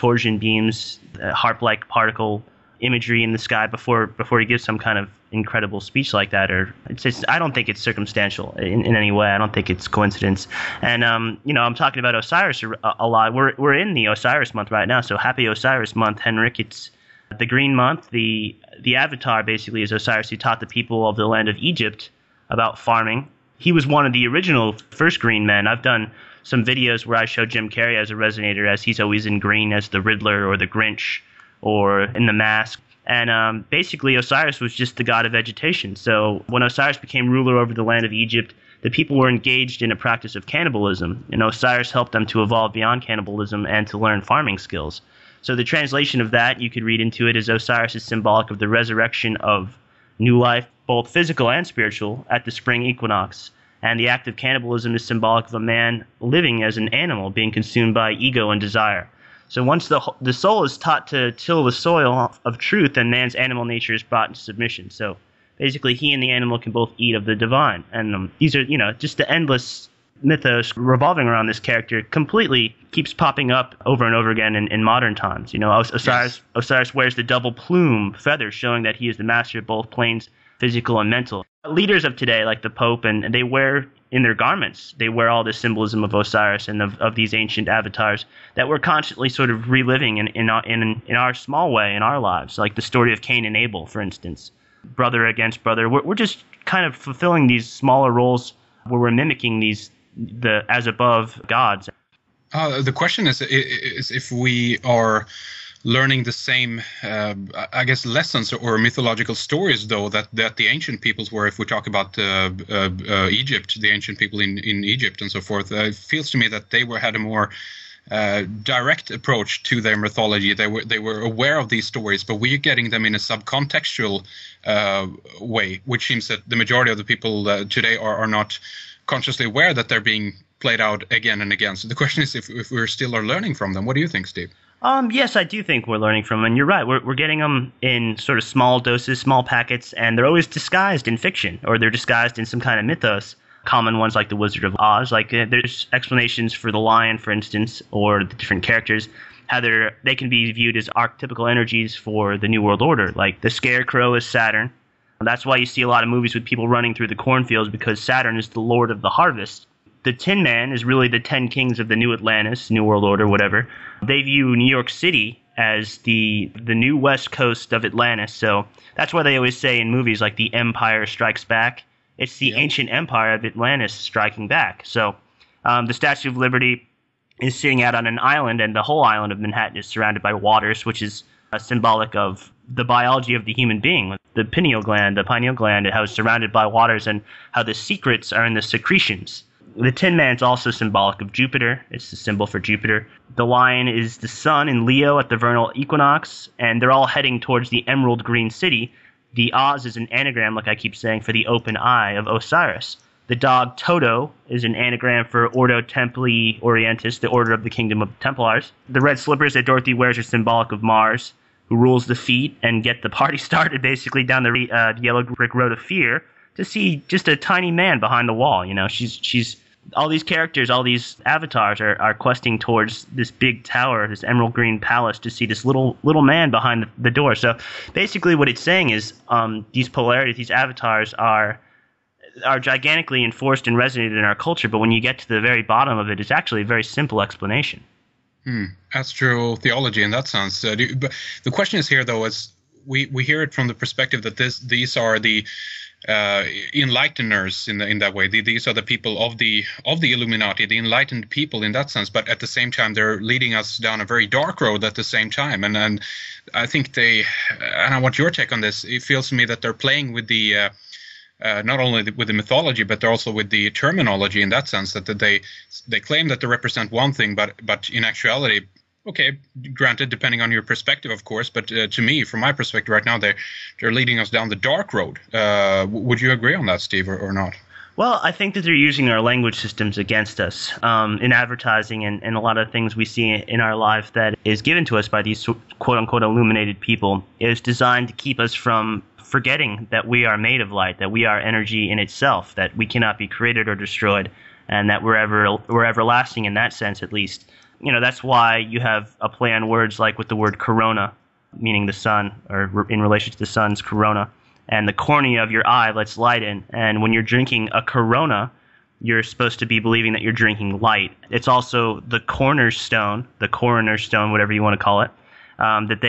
torsion beams, harp-like particle imagery in the sky before he gives some kind of incredible speech like that. Or I don't think it's circumstantial in any way. I don't think it's coincidence. And I'm talking about Osiris a lot. We're in the Osiris month right now, so happy Osiris month, Henrik. It's the green month. The avatar basically is Osiris, who taught the people of the land of Egypt about farming. He was one of the original first green men. I've done some videos where I show Jim Carrey as a resonator, as he's always in green as the Riddler or the Grinch or in The Mask. And basically Osiris was just the god of vegetation. So when Osiris became ruler over the land of Egypt, the people were engaged in a practice of cannibalism, and Osiris helped them to evolve beyond cannibalism and to learn farming skills. So the translation of that, you could read into it, as Osiris is symbolic of the resurrection of new life, both physical and spiritual, at the spring equinox. And the act of cannibalism is symbolic of a man living as an animal, being consumed by ego and desire. So once the soul is taught to till the soil of truth, then man's animal nature is brought into submission. So basically he and the animal can both eat of the divine. And these are, just the endless mythos revolving around this character completely keeps popping up over and over again in modern times. Osiris wears the double plume feather, showing that he is the master of both planes, physical and mental. Leaders of today, like the Pope, and they wear in their garments, they wear all this symbolism of Osiris and of these ancient avatars that we're constantly sort of reliving in our small way in our lives, like the story of Cain and Abel, for instance. Brother against brother. We're just kind of fulfilling these smaller roles where we're mimicking the as above gods. The question is if we are learning the same, lessons or mythological stories, though, that the ancient peoples were. If we talk about Egypt, the ancient people in Egypt and so forth, it feels to me that they had a more direct approach to their mythology. They were aware of these stories, but we're getting them in a subcontextual way, which seems that the majority of the people today are not consciously aware that they're being played out again and again. So the question is if we're still are learning from them. What do you think, Steve? Yes, I do think we're learning from them, and you're right. We're getting them in sort of small doses, small packets, and they're always disguised in fiction, or they're disguised in some kind of mythos. Common ones like the Wizard of Oz, like there's explanations for the lion, for instance, or the different characters, how they can be viewed as archetypical energies for the New World Order. Like the Scarecrow is Saturn. That's why you see a lot of movies with people running through the cornfields, because Saturn is the lord of the harvest. The Tin Man is really the 10 kings of the New Atlantis, New World Order, whatever. They view New York City as the new west coast of Atlantis. So that's why they always say in movies like The Empire Strikes Back, it's the ancient empire of Atlantis striking back. So the Statue of Liberty is sitting out on an island, and the whole island of Manhattan is surrounded by waters, which is symbolic of the biology of the human being. The pineal gland, how it's surrounded by waters, and how the secrets are in the secretions. The Tin Man's also symbolic of Jupiter. It's the symbol for Jupiter. The lion is the sun in Leo at the vernal equinox, and they're all heading towards the emerald green city. The Oz is an anagram, like I keep saying, for the open eye of Osiris. The dog Toto is an anagram for Ordo Templi Orientis, the order of the kingdom of the Templars. The red slippers that Dorothy wears are symbolic of Mars, who rules the feet and get the party started basically down the yellow brick road of fear, to see just a tiny man behind the wall. She's all these characters, all these avatars are questing towards this big tower, this emerald green palace, to see this little man behind the door. So basically what it's saying is these polarities, these avatars are gigantically enforced and resonated in our culture, but when you get to the very bottom of it, it's actually a very simple explanation. Astro theology in that sense. But the question is here, though, is we hear it from the perspective that these are the enlighteners in that way. These are the people of the Illuminati, the enlightened people in that sense. But at the same time, they're leading us down a very dark road at the same time. And I think and I want your take on this. It feels to me that they're playing with the not only with the mythology, but also with the terminology in that sense, that they claim that they represent one thing, but in actuality, okay, granted, depending on your perspective, of course, but to me, from my perspective right now, they're leading us down the dark road. Would you agree on that, Steve, or not? Well, I think that they're using our language systems against us in advertising and a lot of things we see in our life that is given to us by these quote-unquote illuminated people is designed to keep us from forgetting that we are made of light, that we are energy in itself, that we cannot be created or destroyed, and that we're everlasting in that sense, at least. that's why you have a play on words like with the word corona, meaning the sun, or in relation to the sun's corona, and the cornea of your eye lets light in. And when you're drinking a corona, you're supposed to be believing that you're drinking light. It's also the cornerstone, whatever you want to call it, that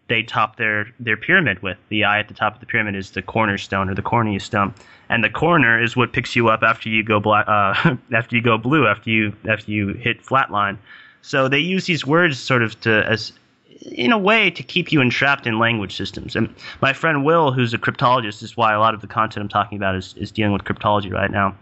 they top their pyramid with. The eye at the top of the pyramid is the cornerstone or the cornea stone, and the corner is what picks you up after you go after you go blue, after you hit flatline. So they use these words sort of as in a way to keep you entrapped in language systems. And my friend Will, who's a cryptologist, is why a lot of the content I'm talking about is dealing with cryptology right now,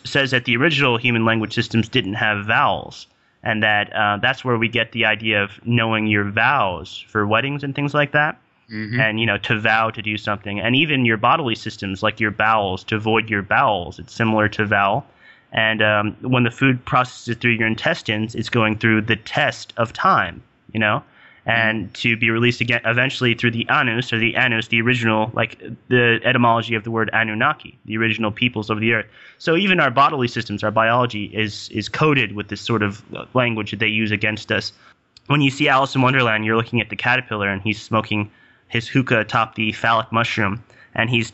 says that the original human language systems didn't have vowels, and that that's where we get the idea of knowing your vows for weddings and things like that. And, to vow to do something. And even your bodily systems, like your bowels, to void your bowels, it's similar to vowel. And when the food processes through your intestines, it's going through the test of time, and to be released again eventually through the anus, the original, like the etymology of the word Anunnaki, the original peoples of the earth. So even our bodily systems, our biology is coded with this sort of language that they use against us. When you see Alice in Wonderland, you're looking at the caterpillar, and he's smoking his hookah atop the phallic mushroom, and he's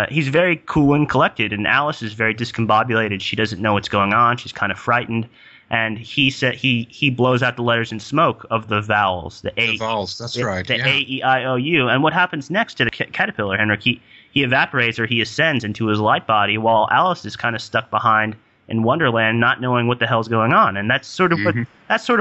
he's very cool and collected, and Alice is very discombobulated. She doesn't know what's going on. She's kind of frightened. And he said he blows out the letters in smoke of the vowels, the A. The vowels, that's right. The A, E, I, O, U. And what happens next to the caterpillar, Henrik? He evaporates, or he ascends into his light body, while Alice is kind of stuck behind in Wonderland, not knowing what the hell's going on. And that's sort of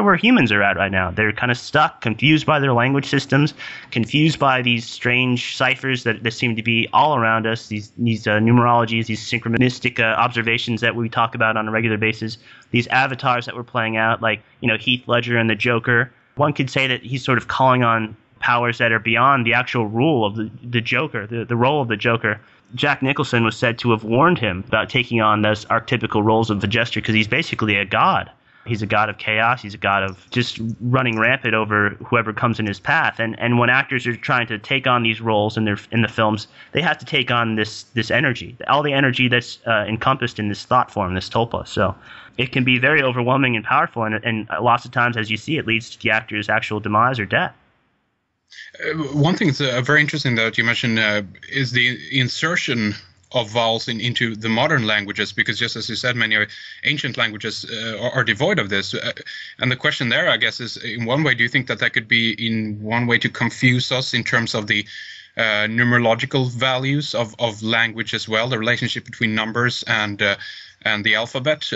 where humans are at right now. They're kind of stuck, confused by their language systems, confused by these strange ciphers that seem to be all around us, these numerologies, these synchronistic observations that we talk about on a regular basis, these avatars that we're playing out, like Heath Ledger and the Joker. One could say that he's sort of calling on powers that are beyond the actual rule of the Joker, the role of the Joker. Jack Nicholson was said to have warned him about taking on those archetypical roles of the jester, because he's basically a god. He's a god of chaos. He's a god of just running rampant over whoever comes in his path. And when actors are trying to take on these roles in the films, they have to take on this energy, all the energy that's encompassed in this thought form, this tulpa. So it can be very overwhelming and powerful, and lots of times, as you see, it leads to the actor's actual demise or death. One thing that's very interesting that you mentioned is the insertion of vowels into the modern languages, because just as you said, many ancient languages are devoid of this. And the question there, I guess, is in one way, do you think that could be in one way to confuse us in terms of the numerological values of language as well, the relationship between numbers and the alphabet?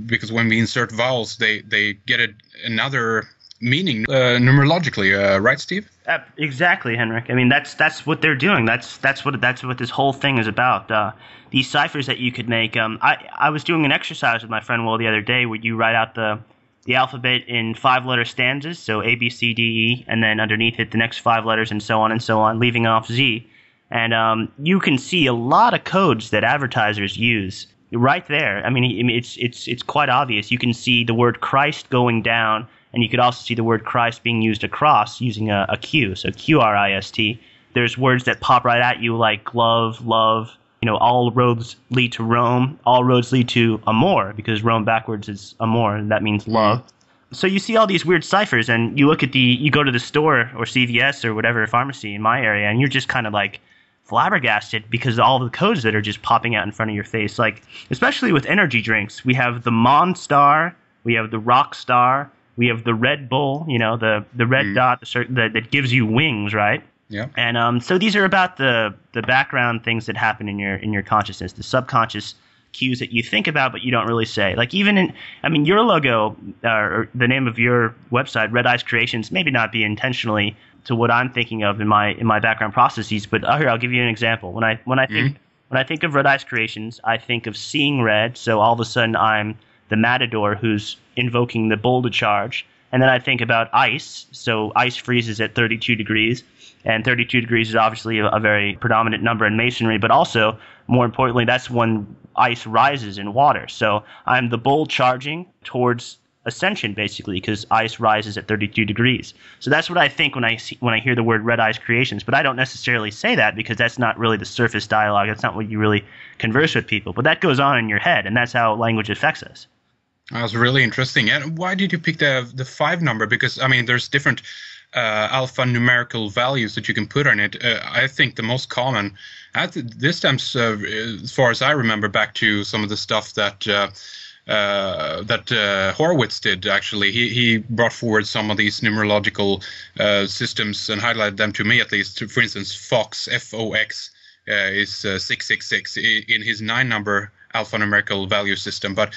Because when we insert vowels, they get another meaning numerologically, right, Steve? Exactly, Henrik. I mean, that's what they're doing. That's what this whole thing is about. These ciphers that you could make. I was doing an exercise with my friend Will the other day where you write out the alphabet in 5-letter stanzas, so A, B, C, D, E, and then underneath it the next 5 letters, and so on, leaving off Z. And you can see a lot of codes that advertisers use right there. I mean, it's quite obvious. You can see the word Christ going down, and you could also see the word Christ being used across using a Q, so Q-R-I-S-T. There's words that pop right at you like glove, love, all roads lead to Rome, all roads lead to Amor, because Rome backwards is Amor, and that means love. So you see all these weird ciphers, and you go to the store or CVS or whatever pharmacy in my area, and you're just kind of like flabbergasted because of all the codes that are just popping out in front of your face. Like, especially with energy drinks, we have the Monstar, we have the Rockstar, we have the Red Bull, the red dot that gives you wings, right? Yeah. And so these are about the background things that happen in your consciousness, the subconscious cues that you think about but you don't really say. Like even your logo or the name of your website, Red Eyes Creations, maybe not be intentionally to what I'm thinking of in my background processes, but here I'll give you an example. When I think of Red Eyes Creations, I think of seeing red. So all of a sudden I'm the matador who's invoking the bull to charge. And then I think about ice. So ice freezes at 32 degrees. And 32 degrees is obviously a very predominant number in masonry. But also, more importantly, that's when ice rises in water. So I'm the bull charging towards ascension, basically, because ice rises at 32 degrees. So that's what I think when I hear the word Red Eyes Creations. But I don't necessarily say that because that's not really the surface dialogue. That's not what you really converse with people. But that goes on in your head, and that's how language affects us. That was really interesting. And why did you pick the 5 number? Because I mean, there's different alphanumerical values that you can put on it. I think the most common, this stems, as far as I remember, back to some of the stuff that Horowitz did. Actually, he brought forward some of these numerological systems and highlighted them to me, at least. For instance, Fox, Fox, is 666 in his 9-number alphanumerical value system. But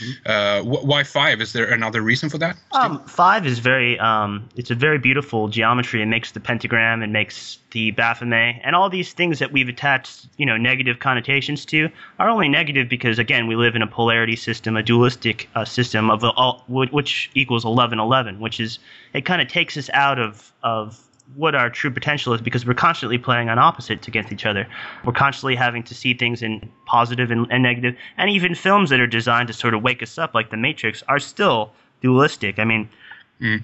why 5? Is there another reason for that? 5 is very it's a very beautiful geometry. It makes the pentagram, it makes the Baphomet, and all these things that we've attached, negative connotations to are only negative because, again, we live in a polarity system, a dualistic system of which equals 1111, which is, it kind of takes us out of what our true potential is, because we're constantly playing on opposites against each other. We're constantly having to see things in positive and negative, and even films that are designed to sort of wake us up, like The Matrix, are still dualistic. I mean,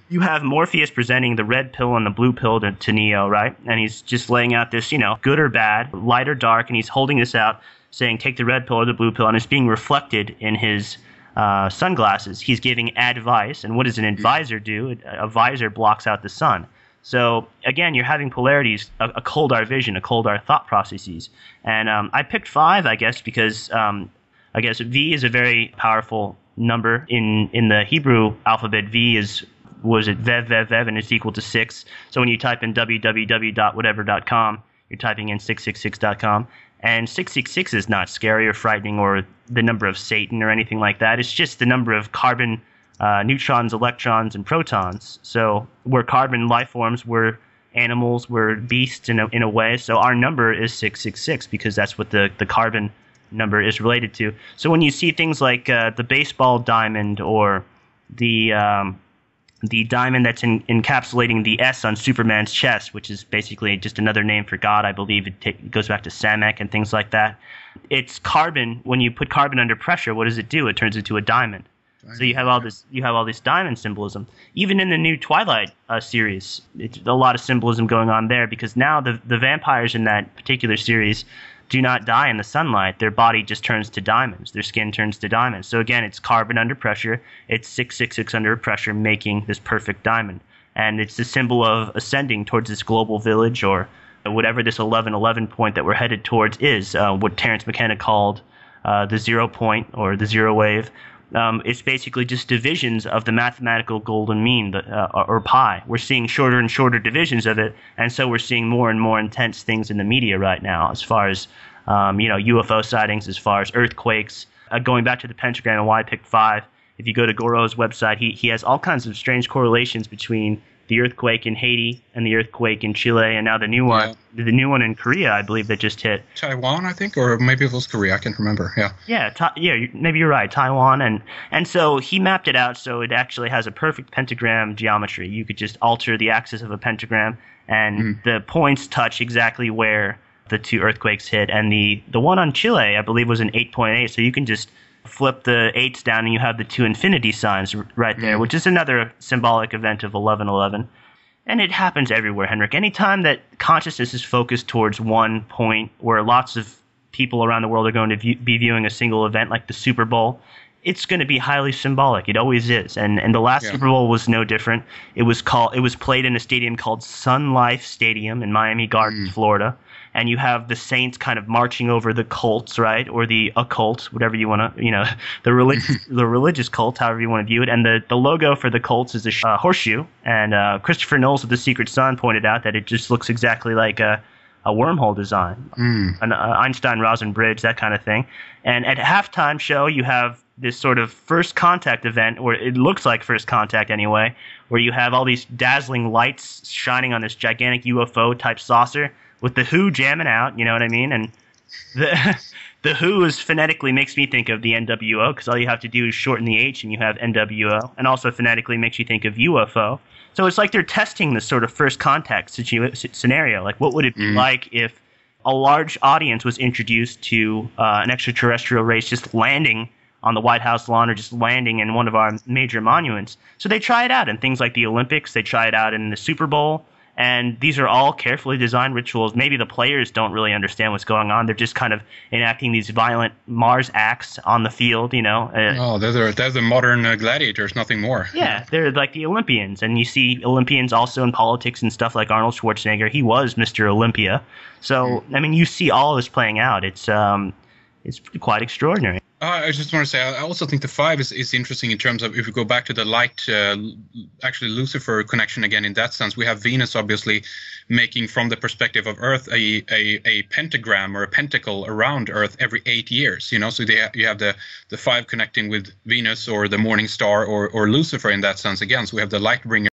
you have Morpheus presenting the red pill and the blue pill to Neo, right? And he's just laying out this, good or bad, light or dark, and he's holding this out, saying, take the red pill or the blue pill, and it's being reflected in his sunglasses. He's giving advice, and what does an advisor do? A visor blocks out the sun. So, again, you're having polarities, a cold our vision, a cold our thought processes. And I picked 5, I guess, because I guess V is a very powerful number. In the Hebrew alphabet, V was it Vev, Vev, Vev, and it's equal to 6. So when you type in www.whatever.com, you're typing in 666.com. And 666 is not scary or frightening or the number of Satan or anything like that. It's just the number of carbon neutrons, electrons, and protons. So we're carbon life forms, we're animals, we're beasts in a way. So our number is 666 because that's what the carbon number is related to. So when you see things like the baseball diamond or the diamond that's encapsulating the S on Superman's chest, which is basically just another name for God, I believe it goes back to Samek and things like that. It's carbon. When you put carbon under pressure, what does it do? It turns into a diamond. So you have all this diamond symbolism. Even in the new Twilight series, it's a lot of symbolism going on there, because now the vampires in that particular series do not die in the sunlight. Their body just turns to diamonds. Their skin turns to diamonds. So again, it's carbon under pressure. It's 666 under pressure, making this perfect diamond. And it's the symbol of ascending towards this global village, or whatever this 1111 point that we're headed towards is, what Terence McKenna called the 0 point or the zero wave. It's basically just divisions of the mathematical golden mean, or pi. We're seeing shorter and shorter divisions of it, and so we're seeing more and more intense things in the media right now, as far as UFO sightings, as far as earthquakes. Going back to the pentagram and why I picked 5, if you go to Goro's website, he has all kinds of strange correlations between the earthquake in Haiti and the earthquake in Chile, and now the new one in Korea, I believe, that just hit. Taiwan, I think, or maybe it was Korea. I can't remember. Yeah. Maybe you're right. Taiwan, and so he mapped it out so it actually has a perfect pentagram geometry. You could just alter the axis of a pentagram, and the points touch exactly where the 2 earthquakes hit. And the one on Chile, I believe, was an 8.8. So you can just flip the 8s down and you have the 2 infinity signs right there, which is another symbolic event of 1111. And it happens everywhere, Henrik. Anytime that consciousness is focused towards one point, where lots of people around the world are going to be viewing a single event like the Super Bowl, it's going to be highly symbolic. It always is. And the last Super Bowl was no different. It was played in a stadium called Sun Life Stadium in Miami Gardens, Florida. And you have the saints kind of marching over the cults, right, or the occult, whatever you want to, the religious cult, however you want to view it. And the logo for the cults is a horseshoe. And Christopher Knowles of The Secret Sun pointed out that it just looks exactly like a wormhole design, an Einstein-Rosen bridge, that kind of thing. And at halftime show, you have this sort of first contact event, or it looks like first contact anyway, where you have all these dazzling lights shining on this gigantic UFO-type saucer, with the Who jamming out, you know what I mean? And the Who is phonetically makes me think of the NWO, because all you have to do is shorten the H and you have NWO, and also phonetically makes you think of UFO. So it's like they're testing this sort of first contact scenario. Like, what would it be like if a large audience was introduced to an extraterrestrial race just landing on the White House lawn or just landing in one of our major monuments? So they try it out in things like the Olympics. They try it out in the Super Bowl. And these are all carefully designed rituals. Maybe the players don't really understand what's going on. They're just kind of enacting these violent Mars acts on the field, you know. They're the modern gladiators, nothing more. Yeah, they're like the Olympians. And you see Olympians also in politics and stuff, like Arnold Schwarzenegger. He was Mr. Olympia. So, I mean, you see all this playing out. It's quite extraordinary. I just want to say, I also think the 5 is interesting in terms of, if we go back to the light, actually Lucifer connection again in that sense. We have Venus obviously making, from the perspective of Earth, a pentagram or a pentacle around Earth every 8 years. You know, so you have the 5 connecting with Venus or the morning star or Lucifer in that sense again. So we have the light bringer